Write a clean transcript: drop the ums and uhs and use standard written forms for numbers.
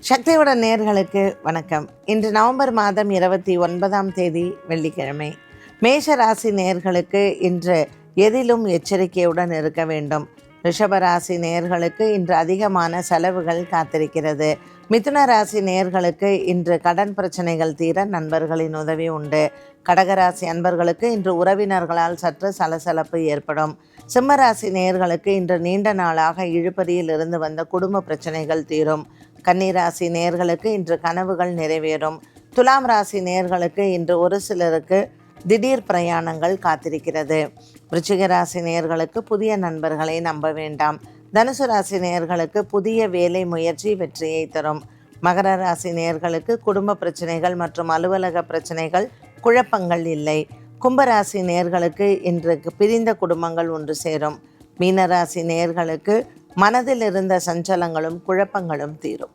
சக்தியோட நேர்களுக்கு வணக்கம். இன்று நவம்பர் மாதம் 29ஆம் தேதி வெள்ளிக்கிழமை. மேஷ ராசி நேர்களுக்கு இன்று எதிலும் எச்சரிக்கையுடன் இருக்க வேண்டும். ரிஷபராசி நேர்களுக்கு இன்று அதிகமான செலவுகள் காத்திருக்கிறது. மிதுன ராசி நேர்களுக்கு இன்று கடன் பிரச்சனைகள் தீர நண்பர்களின் உதவி உண்டு. கடகராசி அன்பர்களுக்கு இன்று உறவினர்களால் சற்று சலசலப்பு ஏற்படும். சிம்மராசி நேர்களுக்கு இன்று நீண்ட நாளாக இழுபறியில் இருந்து வந்த குடும்ப பிரச்சனைகள் தீரும். கன்னிராசி நேர்களுக்கு இன்று கனவுகள் நிறைவேறும். துலாம் ராசி நேர்களுக்கு இன்று ஒரு சிலருக்கு திடீர் பிரயாணங்கள் காத்திருக்கிறது. விருச்சிக ராசி நேர்களுக்கு புதிய நண்பர்களை நம்ப வேண்டாம். தனுசு ராசி நேர்களுக்கு புதிய வேலை முயற்சி வெற்றியை தரும். மகர ராசி நேர்களுக்கு குடும்ப பிரச்சனைகள் மற்றும் அலுவலக பிரச்சனைகள் குழப்பங்கள் இல்லை. கும்பராசி நேர்களுக்கு இன்று பிரிந்த குடும்பங்கள் ஒன்று சேரும். மீனராசி நேர்களுக்கு மனதில் இருந்த சஞ்சலங்களும் குழப்பங்களும் தீரும்.